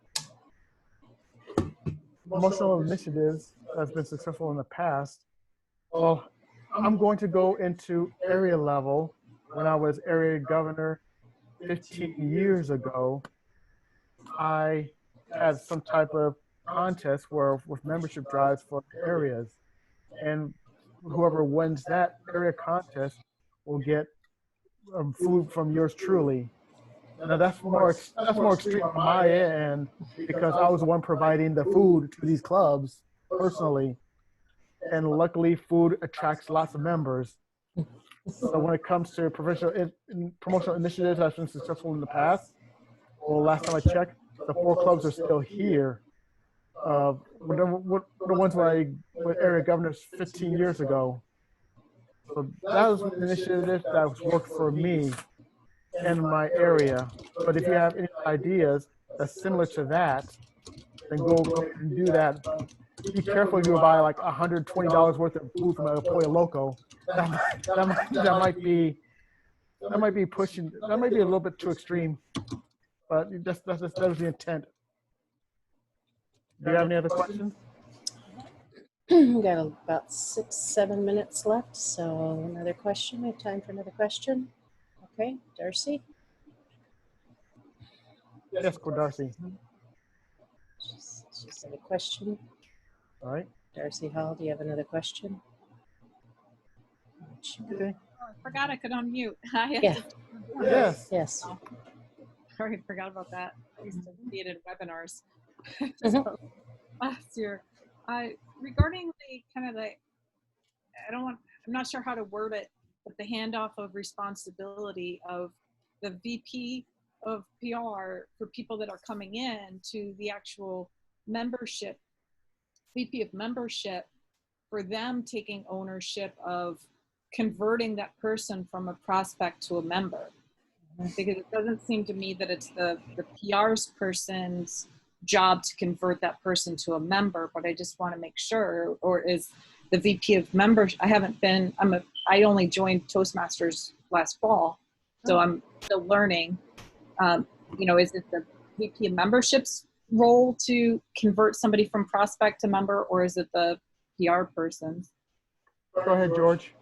Promotional initiatives that's been successful in the past. Well, I'm going to go into area level. When I was area governor 15 years ago, I had some type of contest with membership drives for areas, and whoever wins that area contest will get food from yours truly. Now that's more extreme on my end because I was the one providing the food to these clubs personally, and luckily food attracts lots of members. So when it comes to promotional initiatives that's been successful in the past, well, last time I checked, the 4 clubs are still here. The ones where were area governors 15 years ago. So that was an initiative that was worked for me in my area. But if you have any ideas that's similar to that, then go ahead and do that. But be careful if you buy like $120 worth of food from a Pollo Loco. That might be pushing. That might be a little bit too extreme. But that was the intent. Do you have any other questions? We got about 6-7 minutes left, so another question. We have time for another question. Okay, Darcy. Yes, Darcy. She said a question. All right. Darcy Hall, do you have another question? Okay. Oh, I forgot I could unmute. Yes. Yes. Oh, sorry, forgot about that. I used to be at webinars last year. Regarding the kind of I'm not sure how to word it, but the handoff of responsibility of the VP of PR for people that are coming in to the actual membership, VP of membership, for them taking ownership of converting that person from a prospect to a member. Because it doesn't seem to me that it's the PR's person's job to convert that person to a member, but I just want to make sure, or is the VP of members, I only joined Toastmasters last fall, so I'm still learning. Is it the VP of membership's role to convert somebody from prospect to member, or is it the PR person's? Go ahead, George.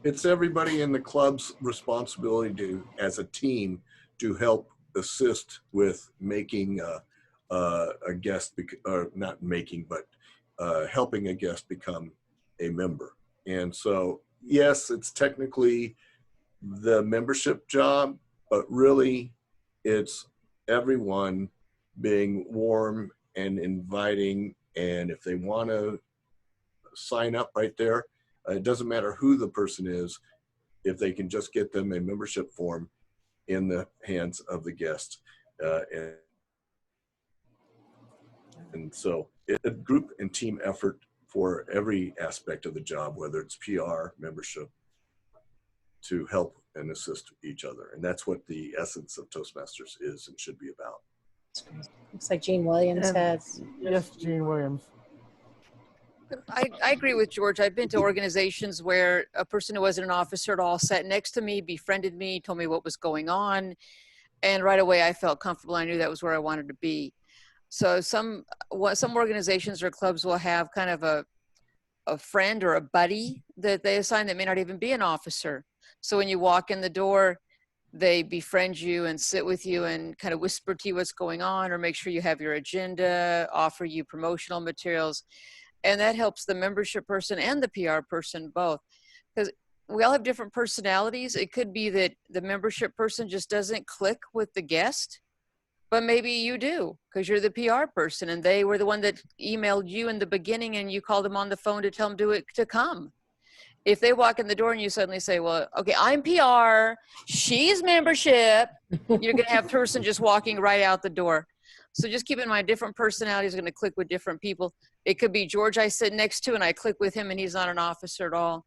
It's everybody in the club's responsibility to, as a team, to help assist with making a guest, or not making, but helping a guest become a member. And so, yes, it's technically the membership job, but really it's everyone being warm and inviting. And if they want to sign up right there, it doesn't matter who the person is, if they can just get them a membership form in the hands of the guest. And so it's a group and team effort for every aspect of the job, whether it's PR, membership, to help and assist each other. And that's what the essence of Toastmasters is and should be about. Looks like Gene Williams has. Yes, Gene Williams. I agree with George. I've been to organizations where a person who wasn't an officer at all sat next to me, befriended me, told me what was going on. And right away I felt comfortable. I knew that was where I wanted to be. So some organizations or clubs will have kind of a friend or a buddy that they assign that may not even be an officer. So when you walk in the door, they befriend you and sit with you and kind of whisper to you what's going on, or make sure you have your agenda, offer you promotional materials. And that helps the membership person and the PR person both, because we all have different personalities. It could be that the membership person just doesn't click with the guest, but maybe you do because you're the PR person and they were the one that emailed you in the beginning and you called them on the phone to tell them to come. If they walk in the door and you suddenly say, well, okay, I'm PR, she's membership, you're going to have a person just walking right out the door. So just keep in mind, different personalities are going to click with different people. It could be George I sit next to and I click with him and he's not an officer at all.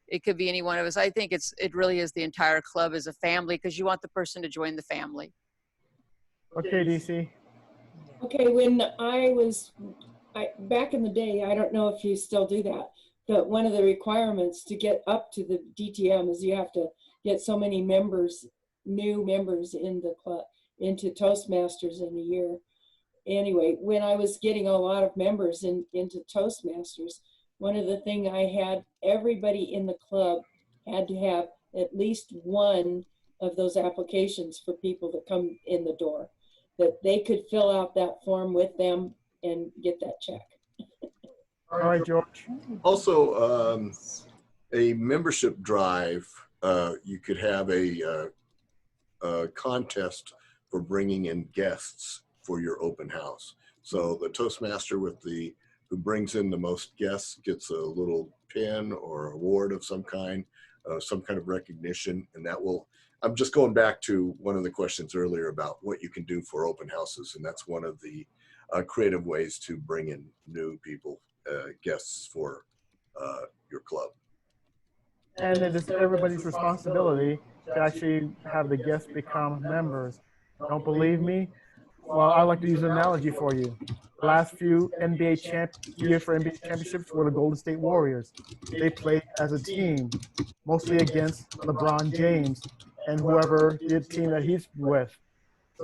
It could be any one of us. I think it really is the entire club as a family, because you want the person to join the family. Okay, DC. Okay, when back in the day, I don't know if you still do that, but one of the requirements to get up to the DTM is you have to get so many members, new members in the club, into Toastmasters in a year. Anyway, when I was getting a lot of members into Toastmasters, one of the things I had, everybody in the club had to have at least one of those applications for people that come in the door, that they could fill out that form with them and get that check. All right, George. Also, a membership drive, you could have a contest for bringing in guests for your open house. So the Toastmaster who brings in the most guests gets a little pin or award of some kind of recognition, and that will. I'm just going back to one of the questions earlier about what you can do for open houses, and that's one of the creative ways to bring in new people, guests for your club. And it is everybody's responsibility to actually have the guests become members. Don't believe me? Well, I like to use an analogy for you. The last few years for NBA championships were the Golden State Warriors. They played as a team, mostly against LeBron James and whoever the team that he's with.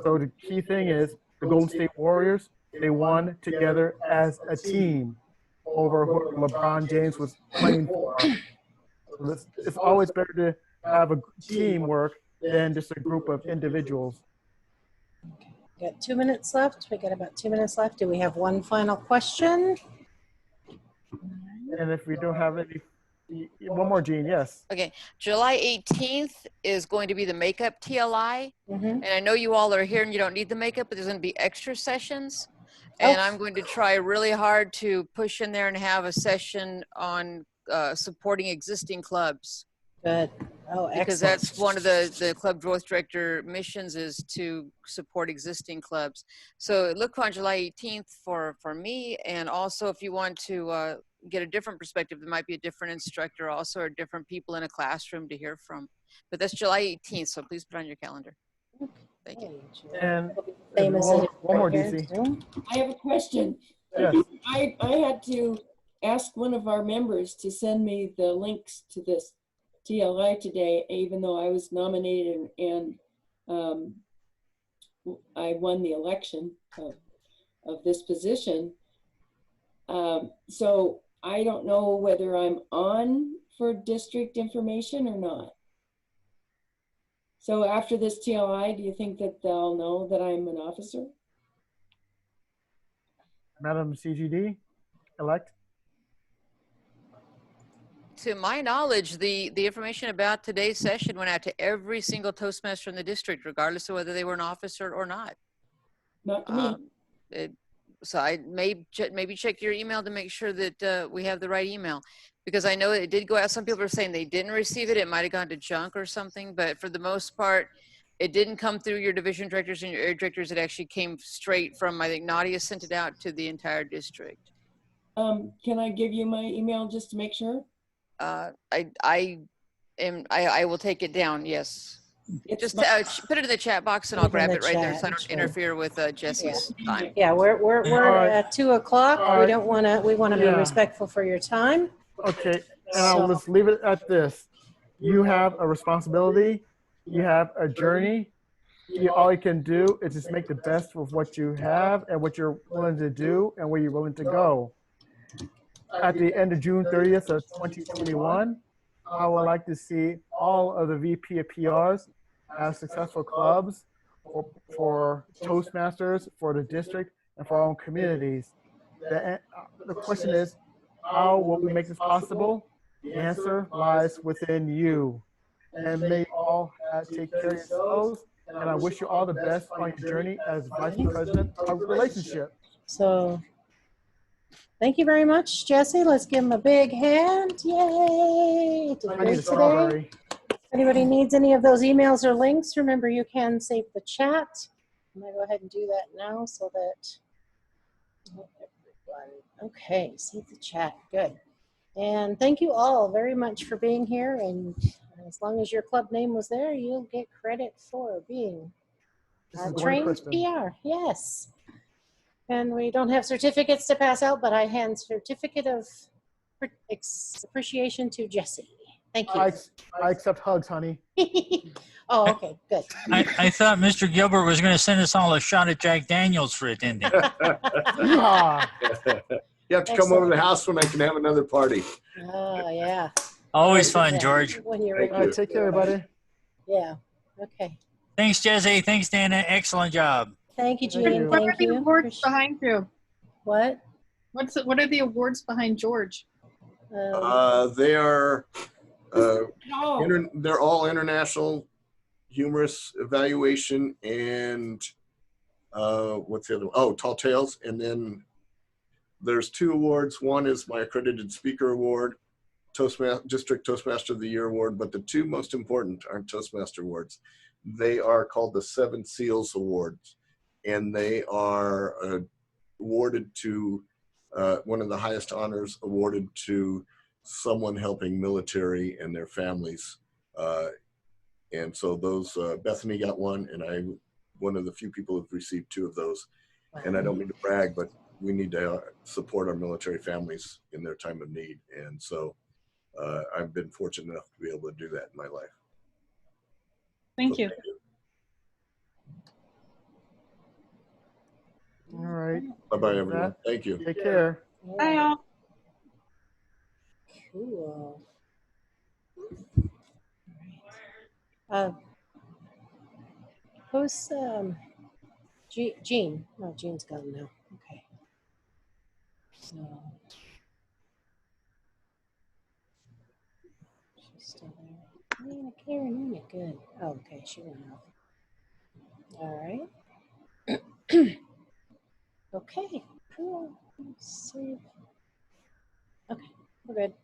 So the key thing is the Golden State Warriors, they won together as a team over who LeBron James was playing for. So it's always better to have a teamwork than just a group of individuals. We got 2 minutes left. We got about 2 minutes left. Do we have one final question? And if we don't have any, one more, Gene, yes. Okay, July 18th is going to be the makeup TLI. And I know you all are here and you don't need the makeup, but there's going to be extra sessions. And I'm going to try really hard to push in there and have a session on supporting existing clubs. Good. Oh, excellent. Because that's one of the club growth director missions, is to support existing clubs. So look on July 18th for me. And also if you want to get a different perspective, there might be a different instructor also, or different people in a classroom to hear from. But that's July 18th, so please put on your calendar. Thank you. And one more, DC. I have a question. Yes. I had to ask one of our members to send me the links to this TLI today, even though I was nominated and I won the election of this position. So I don't know whether I'm on for district information or not. So after this TLI, do you think that they'll know that I'm an officer? Madam CGD elect? To my knowledge, the information about today's session went out to every single Toastmaster in the district, regardless of whether they were an officer or not. Not to me. So I maybe check your email to make sure that we have the right email, because I know it did go out. Some people are saying they didn't receive it. It might have gone to junk or something, but for the most part, it didn't come through your division directors and your area directors. It actually came straight from, I think Nadia sent it out to the entire district. Can I give you my email just to make sure? I will take it down. Yes. Just put it in the chat box and I'll grab it right there so I don't interfere with Jesse's time. Yeah, we're at 2 o'clock. We want to be respectful for your time. Okay, and I'll just leave it at this. You have a responsibility. You have a journey. All you can do is just make the best of what you have and what you're willing to do and where you're willing to go. At the end of June 30th of 2021, I would like to see all of the VPPRs as successful clubs for Toastmasters, for the district, and for our own communities. The question is, how will we make this possible? The answer lies within you. And may you all take care of yourselves. And I wish you all the best on your journey as Vice President of Relationship. So, thank you very much, Jesse. Let's give him a big hand. Yay! I need a strawberry. If anybody needs any of those emails or links, remember you can save the chat. I'm going to go ahead and do that now so that everyone. Okay, save the chat. Good. And thank you all very much for being here. And as long as your club name was there, you'll get credit for being trained PR. Yes. And we don't have certificates to pass out, but I hand certificate of appreciation to Jesse. Thank you. I accept hugs, honey. Oh, okay, good. I thought Mr. Gilbert was going to send us all a shot of Jack Daniels for attending. Yeah. You have to come over to the house when I can have another party. Oh, yeah. Always fun, George. When you're ready. All right, take care, everybody. Yeah, okay. Thanks, Jesse. Thanks, Dana. Excellent job. Thank you, Jean. What are the awards behind you? What? What are the awards behind George? They are, they're all international humorous evaluation, and what's the other one? Oh, Tall Tales. And then there's 2 awards. One is my Accredited Speaker Award, District Toastmaster of the Year Award, but the 2 most important aren't Toastmaster Awards. They are called the 7 Seals Awards, and they are awarded to one of the highest honors awarded to someone helping military and their families. And so those, Bethany got one, and I'm one of the few people who've received 2 of those. And I don't mean to brag, but we need to support our military families in their time of need. And so I've been fortunate enough to be able to do that in my life. Thank you. All right. Bye-bye, everyone. Thank you. Take care. Bye, all. Cool. Who's Jean? No, Jean's gone now. Okay. So she's still there. Nina, Karen, Nina, good. Oh, okay, she went off. All right. Okay. Cool. Save. Okay, we're good.